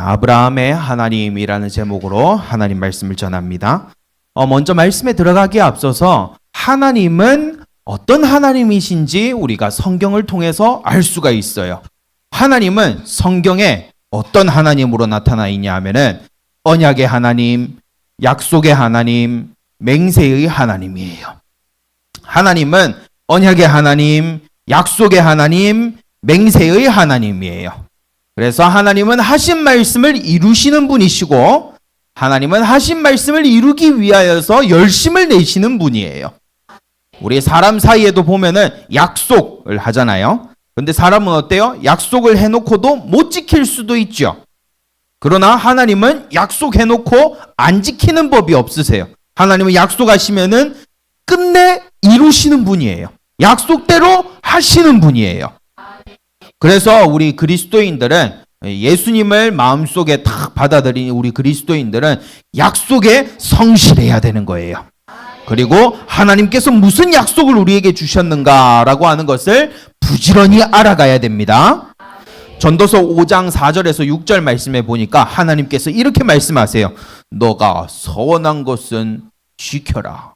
아브라함의 하나님이라는 제목으로 하나님 말씀을 전합니다. 먼저 말씀에 들어가기에 앞서서 하나님은 어떤 하나님이신지 우리가 성경을 통해서 알 수가 있어요. 하나님은 성경에 어떤 하나님으로 나타나 있냐 하면은 언약의 하나님, 약속의 하나님, 맹세의 하나님이에요. 하나님은 언약의 하나님, 약속의 하나님, 맹세의 하나님이에요. 그래서 하나님은 하신 말씀을 이루시는 분이시고 하나님은 하신 말씀을 이루기 위하여서 열심을 내시는 분이에요. 우리 사람 사이에도 보면은 약속을 하잖아요. 근데 사람은 어때요? 약속을 해놓고도 못 지킬 수도 있죠. 그러나 하나님은 약속해놓고 안 지키는 법이 없으세요. 하나님은 약속하시면은 끝내 이루시는 분이에요. 약속대로 하시는 분이에요. 그래서 우리 그리스도인들은 예수님을 마음속에 탁 받아들인 우리 그리스도인들은 약속에 성실해야 되는 거예요. 그리고 하나님께서 무슨 약속을 우리에게 주셨는가라고 하는 것을 부지런히 알아가야 됩니다. 전도서 5장 4절에서 6절 말씀에 보니까 하나님께서 이렇게 말씀하세요. 너가 서원한 것은 지켜라.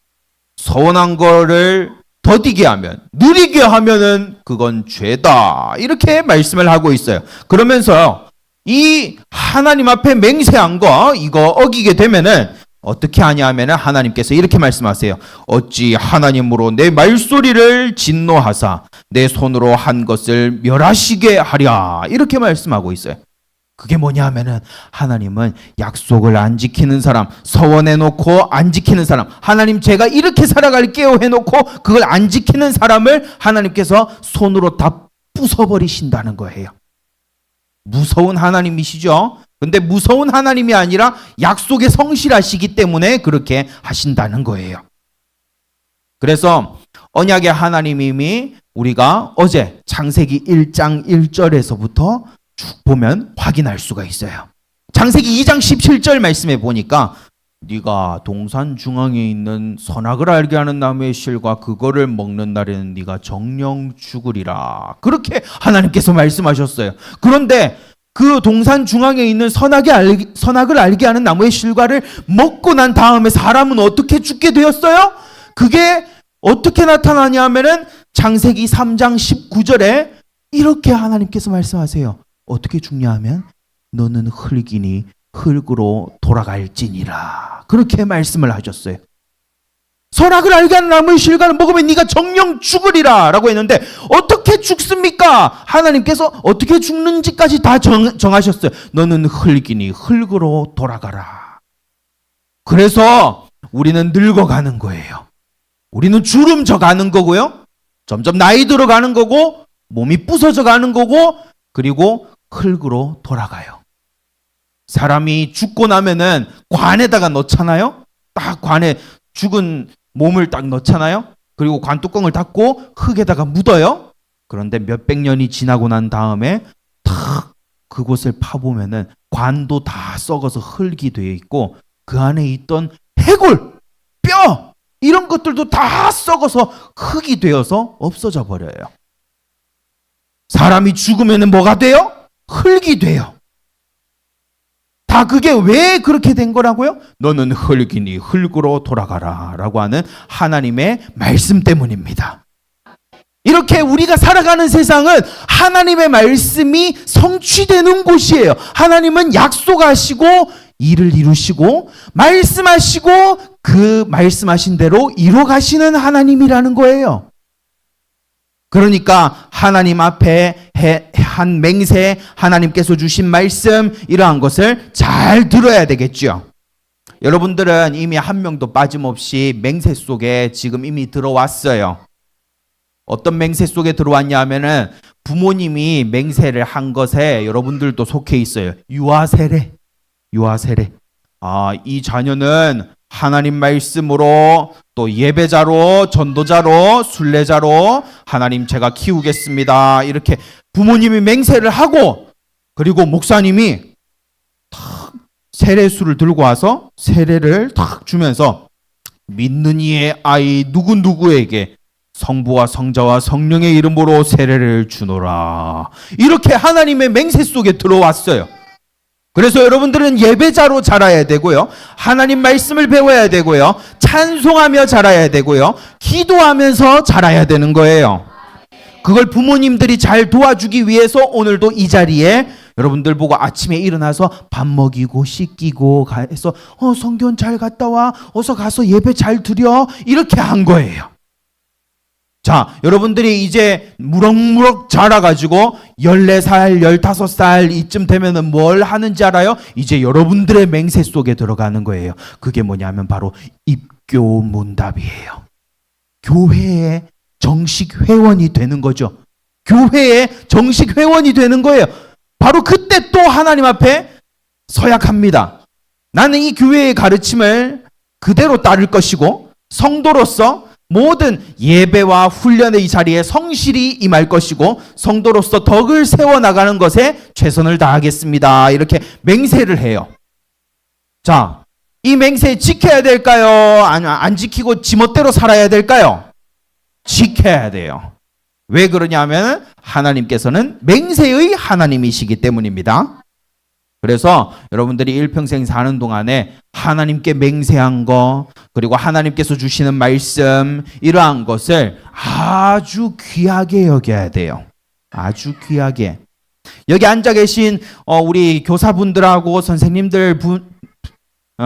서원한 거를 더디게 하면, 느리게 하면은 그건 죄다. 이렇게 말씀을 하고 있어요. 그러면서 이 하나님 앞에 맹세한 거 이거 어기게 되면은 어떻게 하냐 하면은 하나님께서 이렇게 말씀하세요. 어찌 하나님으로 내 말소리를 진노하사 내 손으로 한 것을 멸하시게 하랴. 이렇게 말씀하고 있어요. 그게 뭐냐 하면은 하나님은 약속을 안 지키는 사람, 서원해놓고 안 지키는 사람, 하나님 제가 이렇게 살아갈게요 해놓고 그걸 안 지키는 사람을 하나님께서 손으로 다 부숴버리신다는 거예요. 무서운 하나님이시죠? 근데 무서운 하나님이 아니라 약속에 성실하시기 때문에 그렇게 하신다는 거예요. 그래서 언약의 하나님이 우리가 어제 창세기 1장 1절에서부터 쭉 보면 확인할 수가 있어요. 창세기 2장 17절 말씀에 보니까 네가 동산 중앙에 있는 선악을 알게 하는 나무의 실과 그거를 먹는 날에는 네가 정령 죽으리라. 그렇게 하나님께서 말씀하셨어요. 그런데 그 동산 중앙에 있는 선악을 알게 하는 나무의 실과를 먹고 난 다음에 사람은 어떻게 죽게 되었어요? 그게 어떻게 나타나냐 하면은 창세기 3장 19절에 이렇게 하나님께서 말씀하세요. 어떻게 죽냐 하면 너는 흙이니 흙으로 돌아갈지니라. 그렇게 말씀을 하셨어요. 선악을 알게 하는 나무의 실과를 먹으면 네가 정령 죽으리라 라고 했는데 어떻게 죽습니까? 하나님께서 어떻게 죽는지까지 다 정하셨어요. 너는 흙이니 흙으로 돌아가라. 그래서 우리는 늙어가는 거예요. 우리는 주름 져가는 거고요. 점점 나이 들어가는 거고 몸이 부서져 가는 거고 그리고 흙으로 돌아가요. 사람이 죽고 나면은 관에다가 넣잖아요. 딱 관에 죽은 몸을 딱 넣잖아요. 그리고 관 뚜껑을 닫고 흙에다가 묻어요. 그런데 몇백 년이 지나고 난 다음에 탁 그곳을 파보면은 관도 다 썩어서 흙이 되어 있고 그 안에 있던 해골, 뼈 이런 것들도 다 썩어서 흙이 되어서 없어져 버려요. 사람이 죽으면은 뭐가 돼요? 흙이 돼요. 다 그게 왜 그렇게 된 거라고요? 너는 흙이니 흙으로 돌아가라 라고 하는 하나님의 말씀 때문입니다. 이렇게 우리가 살아가는 세상은 하나님의 말씀이 성취되는 곳이에요. 하나님은 약속하시고 일을 이루시고 말씀하시고 그 말씀하신 대로 이루어가시는 하나님이라는 거예요. 그러니까 하나님 앞에 한 맹세, 하나님께서 주신 말씀 이러한 것을 잘 들어야 되겠죠. 여러분들은 이미 한 명도 빠짐없이 맹세 속에 지금 이미 들어왔어요. 어떤 맹세 속에 들어왔냐 하면은 부모님이 맹세를 한 것에 여러분들도 속해 있어요. 유아세례. 이 자녀는 하나님 말씀으로 또 예배자로 전도자로 순례자로 하나님 제가 키우겠습니다. 이렇게 부모님이 맹세를 하고 그리고 목사님이 탁 세례수를 들고 와서 세례를 탁 주면서 믿는 이의 아이 누구누구에게 성부와 성자와 성령의 이름으로 세례를 주노라. 이렇게 하나님의 맹세 속에 들어왔어요. 그래서 여러분들은 예배자로 자라야 되고요. 하나님 말씀을 배워야 되고요. 찬송하며 자라야 되고요. 기도하면서 자라야 되는 거예요. 그걸 부모님들이 잘 도와주기 위해서 오늘도 이 자리에 여러분들 보고 아침에 일어나서 밥 먹이고 씻기고 해서 성경 잘 갔다 와. 어서 가서 예배 잘 드려. 이렇게 한 거예요. 자, 여러분들이 이제 무럭무럭 자라가지고 14살, 15살 이쯤 되면은 뭘 하는지 알아요? 이제 여러분들의 맹세 속에 들어가는 거예요. 그게 뭐냐면 바로 입교 문답이에요. 교회의 정식 회원이 되는 거죠. 교회의 정식 회원이 되는 거예요. 바로 그때 또 하나님 앞에 서약합니다. 나는 이 교회의 가르침을 그대로 따를 것이고 성도로서 모든 예배와 훈련의 이 자리에 성실히 임할 것이고 성도로서 덕을 세워나가는 것에 최선을 다하겠습니다. 이렇게 맹세를 해요. 자, 이 맹세 지켜야 될까요? 안 지키고 지멋대로 살아야 될까요? 지켜야 돼요. 왜 그러냐면 하나님께서는 맹세의 하나님이시기 때문입니다. 그래서 여러분들이 일평생 사는 동안에 하나님께 맹세한 거, 그리고 하나님께서 주시는 말씀, 이러한 것을 아주 귀하게 여겨야 돼요. 아주 귀하게. 여기 앉아 계신 우리 교사분들하고 선생님들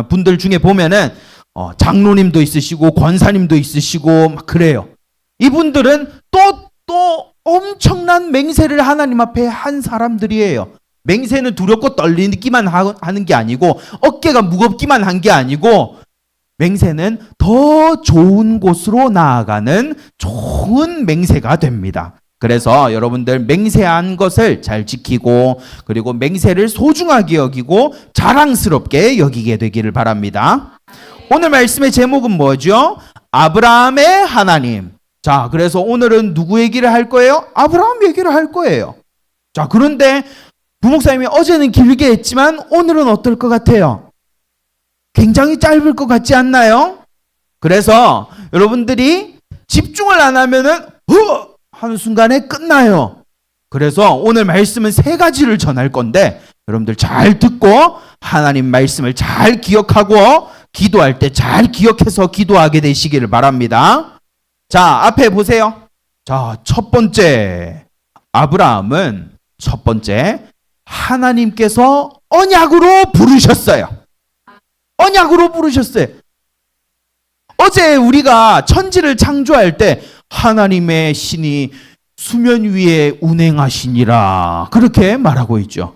분들 중에 보면은 장로님도 있으시고 권사님도 있으시고 막 그래요. 이분들은 또 엄청난 맹세를 하나님 앞에 한 사람들이에요. 맹세는 두렵고 떨리기만 하는 게 아니고 어깨가 무겁기만 한 게 아니고 맹세는 더 좋은 곳으로 나아가는 좋은 맹세가 됩니다. 그래서 여러분들 맹세한 것을 잘 지키고 그리고 맹세를 소중하게 여기고 자랑스럽게 여기게 되기를 바랍니다. 오늘 말씀의 제목은 뭐죠? 아브라함의 하나님. 자, 그래서 오늘은 누구 얘기를 할 거예요? 아브라함 얘기를 할 거예요. 자, 그런데 부목사님이 어제는 길게 했지만 오늘은 어떨 것 같아요? 굉장히 짧을 것 같지 않나요? 그래서 여러분들이 집중을 안 하면은 하는 순간에 끝나요. 그래서 오늘 말씀은 3가지를 전할 건데 여러분들 잘 듣고 하나님 말씀을 잘 기억하고 기도할 때 잘 기억해서 기도하게 되시기를 바랍니다. 자, 앞에 보세요. 자, 첫 번째 아브라함은 첫 번째 하나님께서 언약으로 부르셨어요. 언약으로 부르셨어요. 어제 우리가 천지를 창조할 때 하나님의 신이 수면 위에 운행하시니라 그렇게 말하고 있죠.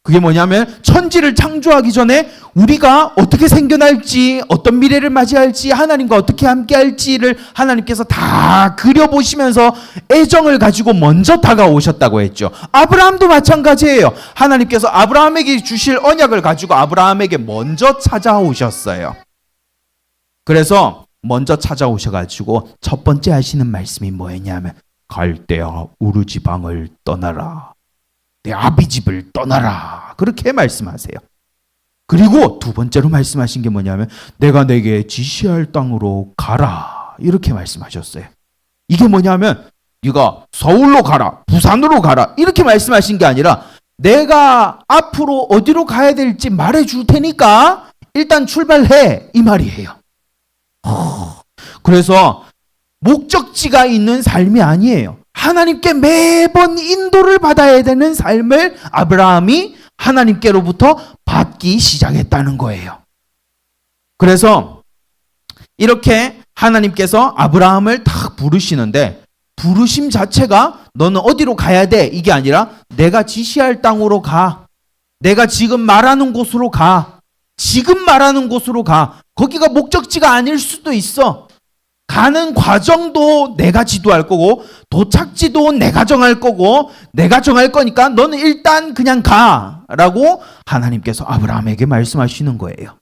그게 뭐냐면 천지를 창조하기 전에 우리가 어떻게 생겨날지 어떤 미래를 맞이할지 하나님과 어떻게 함께할지를 하나님께서 다 그려보시면서 애정을 가지고 먼저 다가오셨다고 했죠. 아브라함도 마찬가지예요. 하나님께서 아브라함에게 주실 언약을 가지고 아브라함에게 먼저 찾아오셨어요. 그래서 먼저 찾아오셔가지고 첫 번째 하시는 말씀이 뭐였냐면 갈대아 우르 지방을 떠나라. 내 아비 집을 떠나라. 그렇게 말씀하세요. 그리고 두 번째로 말씀하신 게 뭐냐면 내가 내게 지시할 땅으로 가라. 이렇게 말씀하셨어요. 이게 뭐냐면 네가 서울로 가라. 부산으로 가라. 이렇게 말씀하신 게 아니라 내가 앞으로 어디로 가야 될지 말해줄 테니까 일단 출발해. 이 말이에요. 그래서 목적지가 있는 삶이 아니에요. 하나님께 매번 인도를 받아야 되는 삶을 아브라함이 하나님께로부터 받기 시작했다는 거예요. 그래서 이렇게 하나님께서 아브라함을 딱 부르시는데 부르심 자체가 너는 어디로 가야 돼? 이게 아니라 내가 지시할 땅으로 가. 내가 지금 말하는 곳으로 가. 지금 말하는 곳으로 가. 거기가 목적지가 아닐 수도 있어. 가는 과정도 내가 지도할 거고 도착지도 내가 정할 거고 내가 정할 거니까 너는 일단 그냥 가라고 하나님께서 아브라함에게 말씀하시는 거예요.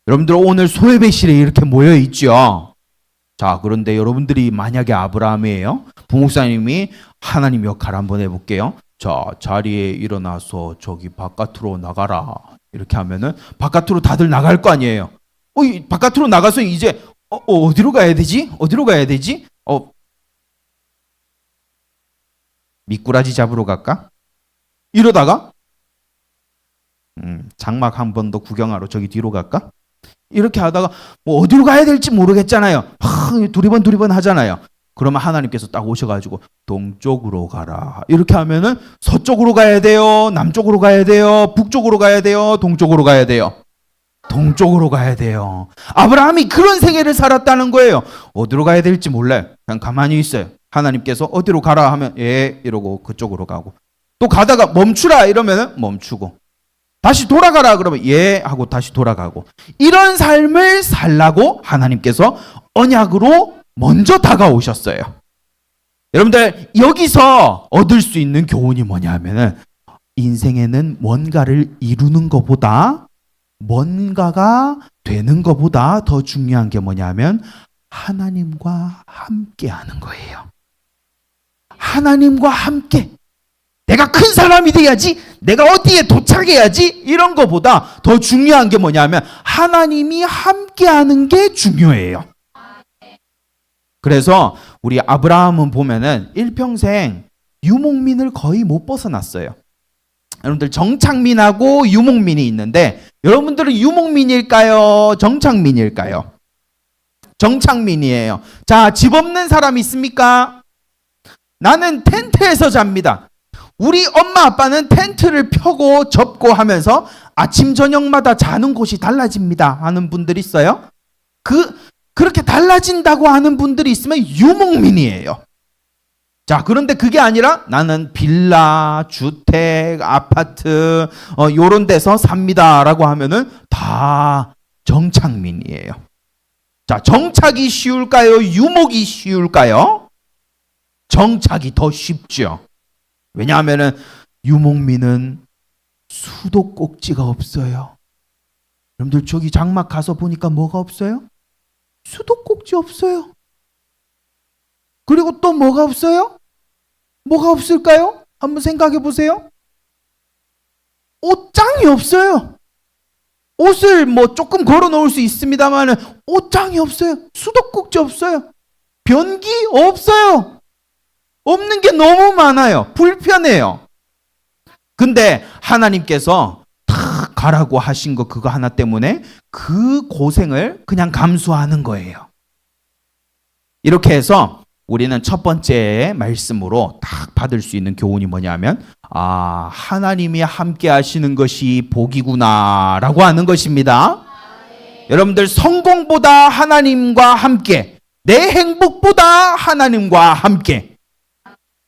여러분들 오늘 소예배실에 이렇게 모여 있죠. 자, 그런데 여러분들이 만약에 아브라함이에요. 부목사님이 하나님 역할 한번 해볼게요. 자, 자리에 일어나서 저기 바깥으로 나가라. 이렇게 하면은 바깥으로 다들 나갈 거 아니에요. 바깥으로 나가서 이제 어디로 가야 되지? 어디로 가야 되지? 미꾸라지 잡으러 갈까? 이러다가 장막 한 번 더 구경하러 저기 뒤로 갈까? 이렇게 하다가 뭐 어디로 가야 될지 모르겠잖아요. 두리번 하잖아요. 그러면 하나님께서 딱 오셔가지고 동쪽으로 가라. 이렇게 하면은 서쪽으로 가야 돼요? 남쪽으로 가야 돼요? 북쪽으로 가야 돼요? 동쪽으로 가야 돼요? 동쪽으로 가야 돼요. 아브라함이 그런 생애를 살았다는 거예요. 어디로 가야 될지 몰라요. 그냥 가만히 있어요. 하나님께서 어디로 가라 하면 예 이러고 그쪽으로 가고, 또 가다가 멈추라 이러면은 멈추고, 다시 돌아가라 그러면 예 하고 다시 돌아가고, 이런 삶을 살라고 하나님께서 언약으로 먼저 다가오셨어요. 여러분들 여기서 얻을 수 있는 교훈이 뭐냐 하면은, 인생에는 뭔가를 이루는 것보다, 뭔가가 되는 것보다 더 중요한 게 뭐냐면 하나님과 함께 하는 거예요. 하나님과 함께. 내가 큰 사람이 돼야지, 내가 어디에 도착해야지, 이런 것보다 더 중요한 게 뭐냐면 하나님이 함께 하는 게 중요해요. 그래서 우리 아브라함은 보면은 일평생 유목민을 거의 못 벗어났어요. 여러분들 정착민하고 유목민이 있는데, 여러분들은 유목민일까요? 정착민일까요? 정착민이에요. 자, 집 없는 사람 있습니까? 나는 텐트에서 잡니다. 우리 엄마 아빠는 텐트를 펴고 접고 하면서 아침 저녁마다 자는 곳이 달라집니다 하는 분들 있어요? 그렇게 달라진다고 하는 분들이 있으면 유목민이에요. 자, 그런데 그게 아니라 나는 빌라, 주택, 아파트 요런 데서 삽니다라고 하면은 다 정착민이에요. 자, 정착이 쉬울까요? 유목이 쉬울까요? 정착이 더 쉽죠. 왜냐하면은 유목민은 수도꼭지가 없어요. 여러분들 저기 장막 가서 보니까 뭐가 없어요? 수도꼭지 없어요. 그리고 또 뭐가 없어요? 뭐가 없을까요? 한번 생각해 보세요. 옷장이 없어요. 옷을 뭐 조금 걸어 놓을 수 있습니다만 옷장이 없어요. 수도꼭지 없어요. 변기 없어요. 없는 게 너무 많아요. 불편해요. 근데 하나님께서 탁 가라고 하신 거 그거 하나 때문에 그 고생을 그냥 감수하는 거예요. 이렇게 해서 우리는 첫 번째 말씀으로 딱 받을 수 있는 교훈이 뭐냐면, 아, 하나님이 함께 하시는 것이 복이구나 라고 하는 것입니다. 여러분들 성공보다 하나님과 함께, 내 행복보다 하나님과 함께,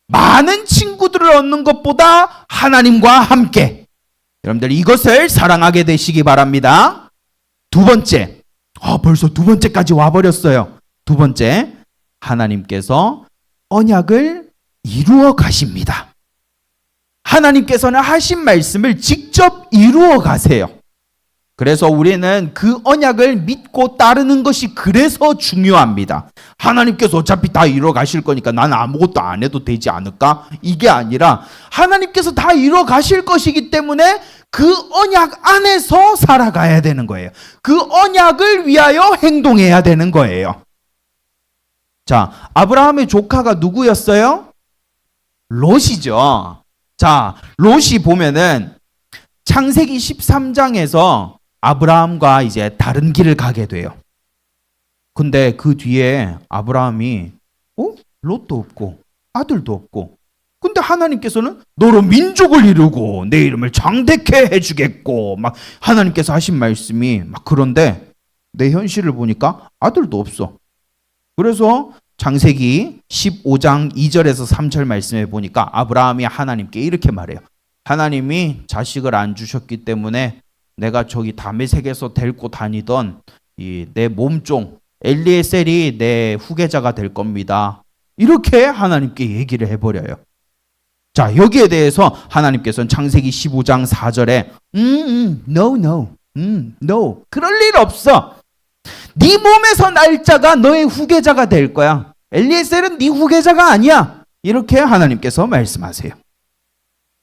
많은 친구들을 얻는 것보다 하나님과 함께, 여러분들 이것을 사랑하게 되시기 바랍니다. 두 번째, 벌써 두 번째까지 와버렸어요. 두 번째, 하나님께서 언약을 이루어 가십니다. 하나님께서는 하신 말씀을 직접 이루어 가세요. 그래서 우리는 그 언약을 믿고 따르는 것이 그래서 중요합니다. 하나님께서 어차피 다 이루어 가실 거니까 나는 아무것도 안 해도 되지 않을까? 이게 아니라 하나님께서 다 이루어 가실 것이기 때문에 그 언약 안에서 살아가야 되는 거예요. 그 언약을 위하여 행동해야 되는 거예요. 자, 아브라함의 조카가 누구였어요? 롯이죠. 자, 롯이 보면은 창세기 13장에서 아브라함과 이제 다른 길을 가게 돼요. 근데 그 뒤에 아브라함이 롯도 없고 아들도 없고, 근데 하나님께서는 너로 민족을 이루고 내 이름을 장대케 해주겠고 막 하나님께서 하신 말씀이 막, 그런데 내 현실을 보니까 아들도 없어. 그래서 창세기 15장 2절에서 3절 말씀에 보니까 아브라함이 하나님께 이렇게 말해요. 하나님이 자식을 안 주셨기 때문에 내가 저기 다메섹에서 데리고 다니던 이 내 몸종 엘리에셀이 내 후계자가 될 겁니다. 이렇게 하나님께 얘기를 해버려요. 자, 여기에 대해서 하나님께서는 창세기 15장 4절에 no. 그럴 일 없어. 네 몸에서 날 자가 너의 후계자가 될 거야. 엘리에셀은 네 후계자가 아니야. 이렇게 하나님께서 말씀하세요.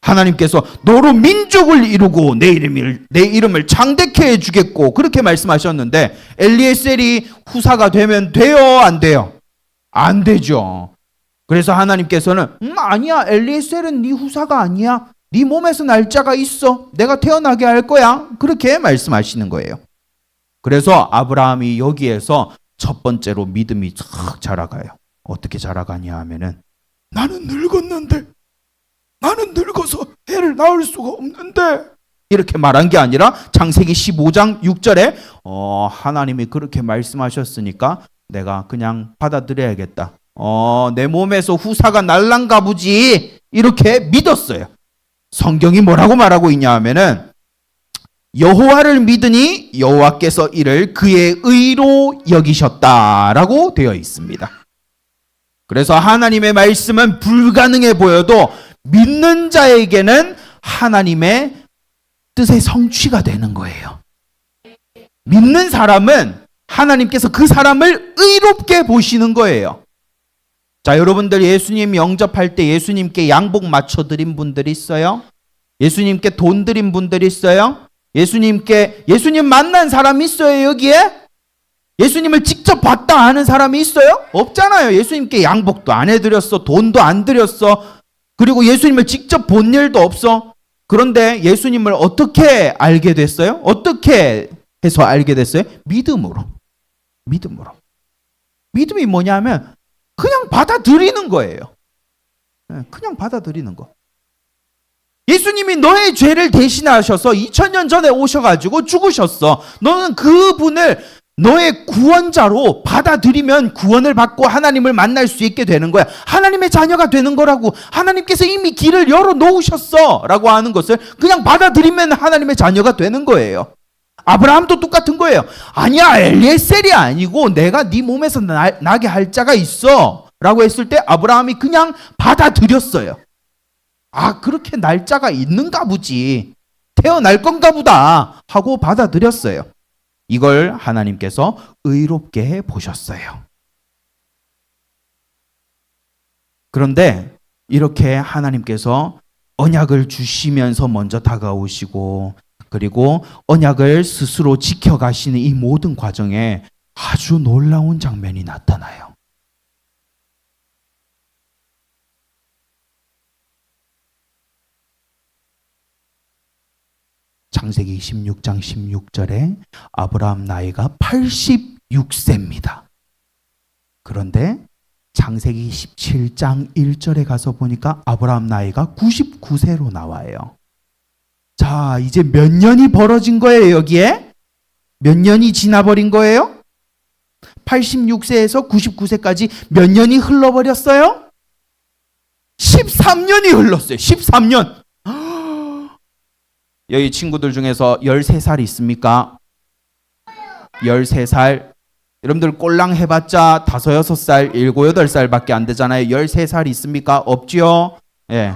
하나님께서 너로 민족을 이루고 내 이름을 장대케 해주겠고 그렇게 말씀하셨는데, 엘리에셀이 후사가 되면 돼요, 안 돼요? 안 되죠. 그래서 하나님께서는 아니야, 엘리에셀은 네 후사가 아니야. 네 몸에서 날짜가 있어. 내가 태어나게 할 거야. 그렇게 말씀하시는 거예요. 그래서 아브라함이 여기에서 첫 번째로 믿음이 쫙 자라가요. 어떻게 자라가냐 하면은 나는 늙었는데, 나는 늙어서 애를 낳을 수가 없는데, 이렇게 말한 게 아니라 창세기 15장 6절에 하나님이 그렇게 말씀하셨으니까 내가 그냥 받아들여야겠다. 내 몸에서 후사가 날란가 보지. 이렇게 믿었어요. 성경이 뭐라고 말하고 있냐 하면은 여호와를 믿으니 여호와께서 이를 그의 의로 여기셨다라고 되어 있습니다. 그래서 하나님의 말씀은 불가능해 보여도 믿는 자에게는 하나님의 뜻의 성취가 되는 거예요. 믿는 사람은 하나님께서 그 사람을 의롭게 보시는 거예요. 자, 여러분들 예수님 영접할 때 예수님께 양복 맞춰드린 분들이 있어요? 예수님께 돈 드린 분들이 있어요? 예수님 만난 사람이 있어요, 여기에? 예수님을 직접 봤다 하는 사람이 있어요? 없잖아요. 예수님께 양복도 안 해드렸어. 돈도 안 드렸어. 그리고 예수님을 직접 본 일도 없어. 그런데 예수님을 어떻게 알게 됐어요? 어떻게 해서 알게 됐어요? 믿음으로. 믿음이 뭐냐면 그냥 받아들이는 거예요. 그냥 받아들이는 거. 예수님이 너의 죄를 대신하셔서 2000년 전에 오셔가지고 죽으셨어. 너는 그분을 너의 구원자로 받아들이면 구원을 받고 하나님을 만날 수 있게 되는 거야. 하나님의 자녀가 되는 거라고. 하나님께서 이미 길을 열어놓으셨어 라고 하는 것을 그냥 받아들이면 하나님의 자녀가 되는 거예요. 아브라함도 똑같은 거예요. 아니야, 엘리에셀이 아니고 내가 네 몸에서 나게 할 자가 있어 라고 했을 때 아브라함이 그냥 받아들였어요. 아, 그렇게 날짜가 있는가 보지. 태어날 건가 보다 하고 받아들였어요. 이걸 하나님께서 의롭게 보셨어요. 그런데 이렇게 하나님께서 언약을 주시면서 먼저 다가오시고 그리고 언약을 스스로 지켜가시는 이 모든 과정에 아주 놀라운 장면이 나타나요. 창세기 26장 16절에 아브라함 나이가 86세입니다. 그런데 창세기 17장 1절에 가서 보니까 아브라함 나이가 99세로 나와요. 자, 이제 몇 년이 벌어진 거예요, 여기에? 몇 년이 지나버린 거예요? 86세에서 99세까지 몇 년이 흘러버렸어요? 13년이 흘렀어요. 13년. 여기 친구들 중에서 13살 있습니까? 13살. 여러분들 꼴랑 해봤자 5, 6살, 7, 8살 밖에 안 되잖아요. 13살 있습니까? 없지요? 예.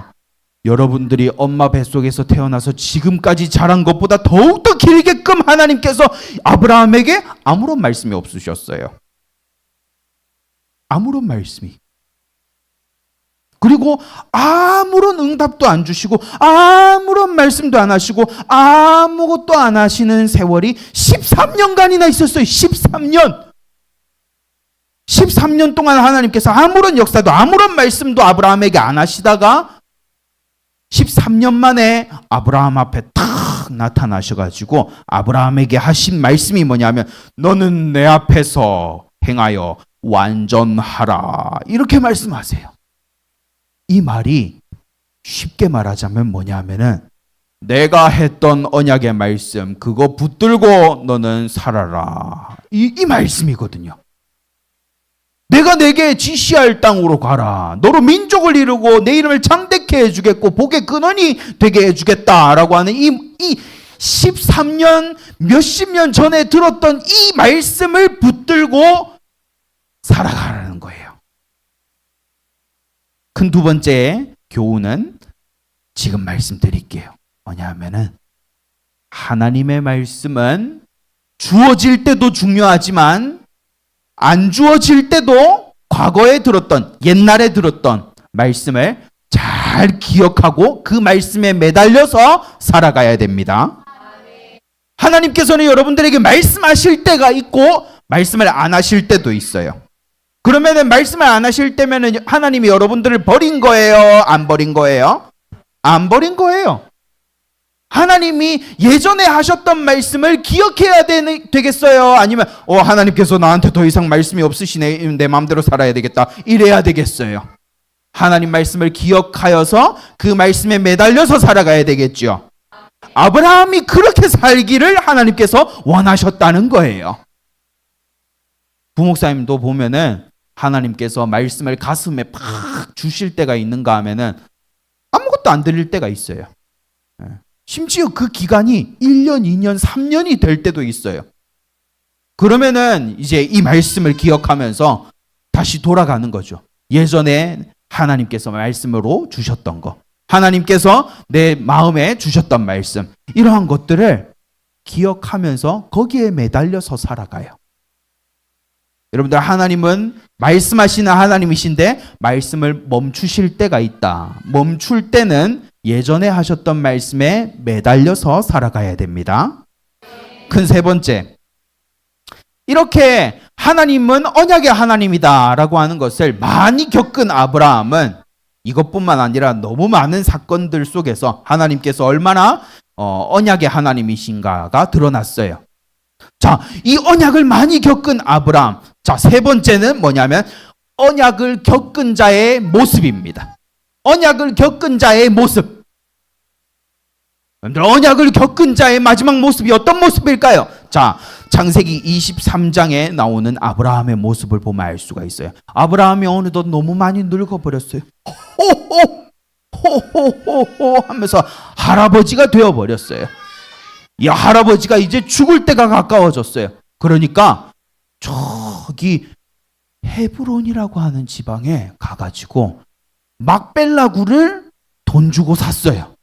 여러분들이 엄마 뱃속에서 태어나서 지금까지 자란 것보다 더욱더 길게끔 하나님께서 아브라함에게 아무런 말씀이 없으셨어요. 아무런 말씀이. 그리고 아무런 응답도 안 주시고 아무런 말씀도 안 하시고 아무것도 안 하시는 세월이 13년간이나 있었어요. 13년. 13년 동안 하나님께서 아무런 역사도 아무런 말씀도 아브라함에게 안 하시다가 13년 만에 아브라함 앞에 탁 나타나셔가지고 아브라함에게 하신 말씀이 뭐냐면 너는 내 앞에서 행하여 완전하라. 이렇게 말씀하세요. 이 말이 쉽게 말하자면 뭐냐면은 내가 했던 언약의 말씀 그거 붙들고 너는 살아라. 이 말씀이거든요. 내가 내게 지시할 땅으로 가라. 너로 민족을 이루고 내 이름을 창대케 해주겠고 복의 근원이 되게 해주겠다라고 하는 이 13년 몇십 년 전에 들었던 이 말씀을 붙들고 살아가라는 거예요. 큰 두 번째 교훈은 지금 말씀드릴게요. 뭐냐면은 하나님의 말씀은 주어질 때도 중요하지만 안 주어질 때도 과거에 들었던 옛날에 들었던 말씀을 잘 기억하고 그 말씀에 매달려서 살아가야 됩니다. 하나님께서는 여러분들에게 말씀하실 때가 있고 말씀을 안 하실 때도 있어요. 그러면은 말씀을 안 하실 때면은 하나님이 여러분들을 버린 거예요? 안 버린 거예요? 안 버린 거예요. 하나님이 예전에 하셨던 말씀을 기억해야 되겠어요? 아니면 하나님께서 나한테 더 이상 말씀이 없으시네, 내 마음대로 살아야 되겠다, 이래야 되겠어요? 하나님 말씀을 기억하여서 그 말씀에 매달려서 살아가야 되겠죠. 아브라함이 그렇게 살기를 하나님께서 원하셨다는 거예요. 부목사님도 보면은 하나님께서 말씀을 가슴에 팍 주실 때가 있는가 하면은 아무것도 안 들릴 때가 있어요. 심지어 그 기간이 1년, 2년, 3년이 될 때도 있어요. 그러면은 이제 이 말씀을 기억하면서 다시 돌아가는 거죠. 예전에 하나님께서 말씀으로 주셨던 거, 하나님께서 내 마음에 주셨던 말씀, 이러한 것들을 기억하면서 거기에 매달려서 살아가요. 여러분들, 하나님은 말씀하시는 하나님이신데 말씀을 멈추실 때가 있다. 멈출 때는 예전에 하셨던 말씀에 매달려서 살아가야 됩니다. 큰 세 번째, 이렇게 하나님은 언약의 하나님이다 라고 하는 것을 많이 겪은 아브라함은 이것뿐만 아니라 너무 많은 사건들 속에서 하나님께서 얼마나 언약의 하나님이신가가 드러났어요. 자, 이 언약을 많이 겪은 아브라함, 자, 세 번째는 뭐냐면 언약을 겪은 자의 모습입니다. 언약을 겪은 자의 모습. 언약을 겪은 자의 마지막 모습이 어떤 모습일까요? 자, 창세기 23장에 나오는 아브라함의 모습을 보면 알 수가 있어요. 아브라함이 어느덧 너무 많이 늙어버렸어요. 호호호호호호 하면서 할아버지가 되어버렸어요. 이 할아버지가 이제 죽을 때가 가까워졌어요. 그러니까 저기 헤브론이라고 하는 지방에 가가지고 막벨라 굴을 돈 주고 샀어요.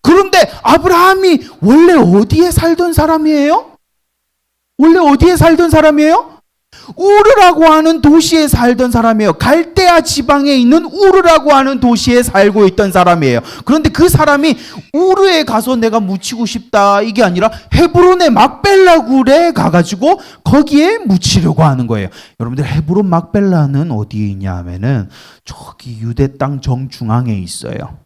그런데 아브라함이 원래 어디에 살던 사람이에요? 원래 어디에 살던 사람이에요? 우르라고 하는 도시에 살던 사람이에요. 갈대아 지방에 있는 우르라고 하는 도시에 살고 있던 사람이에요. 그런데 그 사람이 우르에 가서 내가 묻히고 싶다, 이게 아니라 헤브론의 막벨라 굴에 가가지고 거기에 묻히려고 하는 거예요. 여러분들, 헤브론 막벨라는 어디에 있냐 하면은 저기 유대 땅 정중앙에 있어요.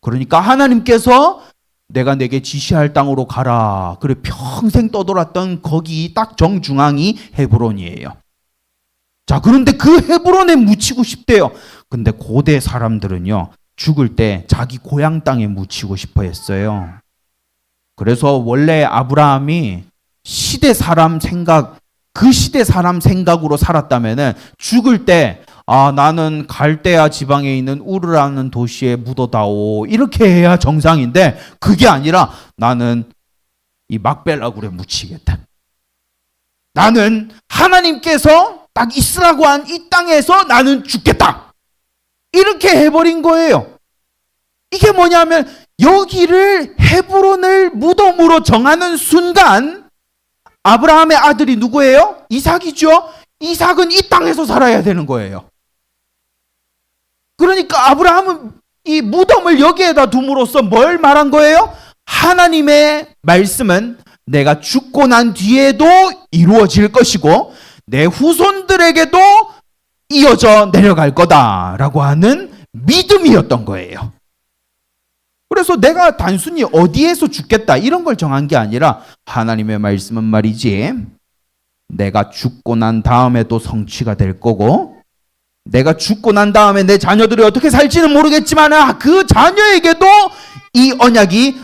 그러니까 하나님께서 내가 내게 지시할 땅으로 가라, 그래 평생 떠돌았던 거기 딱 정중앙이 헤브론이에요. 자, 그런데 그 헤브론에 묻히고 싶대요. 근데 고대 사람들은요, 죽을 때 자기 고향 땅에 묻히고 싶어 했어요. 그래서 원래 아브라함이 시대 사람 생각, 그 시대 사람 생각으로 살았다면은 죽을 때 나는 갈대아 지방에 있는 우르라는 도시에 묻어다오, 이렇게 해야 정상인데 그게 아니라 나는 이 막벨라 굴에 묻히겠다. 나는 하나님께서 딱 있으라고 한 이 땅에서 나는 죽겠다. 이렇게 해버린 거예요. 이게 뭐냐면 여기를 헤브론을 무덤으로 정하는 순간 아브라함의 아들이 누구예요? 이삭이죠. 이삭은 이 땅에서 살아야 되는 거예요. 그러니까 아브라함은 이 무덤을 여기에다 둠으로써 뭘 말한 거예요? 하나님의 말씀은 내가 죽고 난 뒤에도 이루어질 것이고 내 후손들에게도 이어져 내려갈 거다라고 하는 믿음이었던 거예요. 그래서 내가 단순히 어디에서 죽겠다 이런 걸 정한 게 아니라 하나님의 말씀은 말이지, 내가 죽고 난 다음에도 성취가 될 거고, 내가 죽고 난 다음에 내 자녀들이 어떻게 살지는 모르겠지만 그 자녀에게도 이 언약이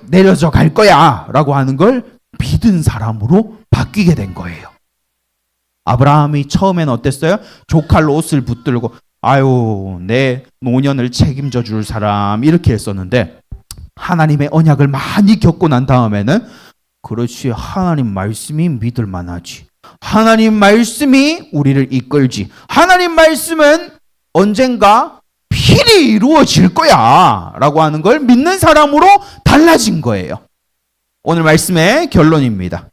내려져 갈 거야 라고 하는 걸 믿은 사람으로 바뀌게 된 거예요. 아브라함이 처음엔 어땠어요? 조칼로 옷을 붙들고 아유 내 노년을 책임져 줄 사람 이렇게 했었는데, 하나님의 언약을 많이 겪고 난 다음에는 그렇지, 하나님 말씀이 믿을 만하지, 하나님 말씀이 우리를 이끌지, 하나님 말씀은 언젠가 필히 이루어질 거야 라고 하는 걸 믿는 사람으로 달라진 거예요. 오늘 말씀의 결론입니다.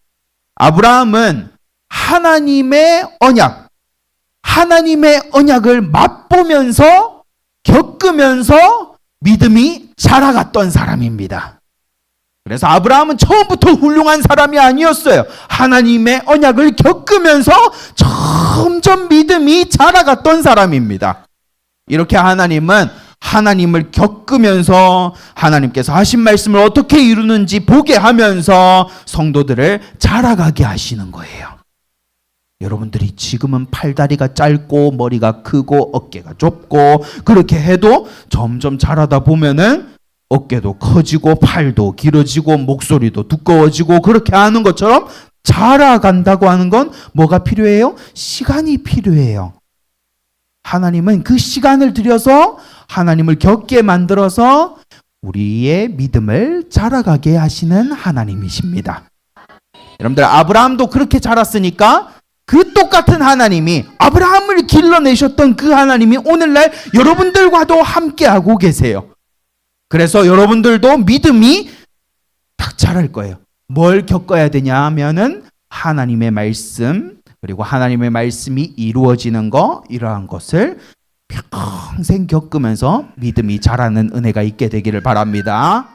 아브라함은 하나님의 언약을 맛보면서 겪으면서 믿음이 자라갔던 사람입니다. 그래서 아브라함은 처음부터 훌륭한 사람이 아니었어요. 하나님의 언약을 겪으면서 점점 믿음이 자라갔던 사람입니다. 이렇게 하나님은 하나님을 겪으면서 하나님께서 하신 말씀을 어떻게 이루는지 보게 하면서 성도들을 자라가게 하시는 거예요. 여러분들이 지금은 팔다리가 짧고 머리가 크고 어깨가 좁고 그렇게 해도 점점 자라다 보면은 어깨도 커지고 팔도 길어지고 목소리도 두꺼워지고 그렇게 하는 것처럼 자라간다고 하는 건 뭐가 필요해요? 시간이 필요해요. 하나님은 그 시간을 들여서 하나님을 겪게 만들어서 우리의 믿음을 자라가게 하시는 하나님이십니다. 여러분들 아브라함도 그렇게 자랐으니까 그 똑같은 하나님이 아브라함을 길러내셨던 그 하나님이 오늘날 여러분들과도 함께하고 계세요. 그래서 여러분들도 믿음이 딱 자랄 거예요. 뭘 겪어야 되냐 하면은 하나님의 말씀 그리고 하나님의 말씀이 이루어지는 거 이러한 것을 평생 겪으면서 믿음이 자라는 은혜가 있게 되기를 바랍니다.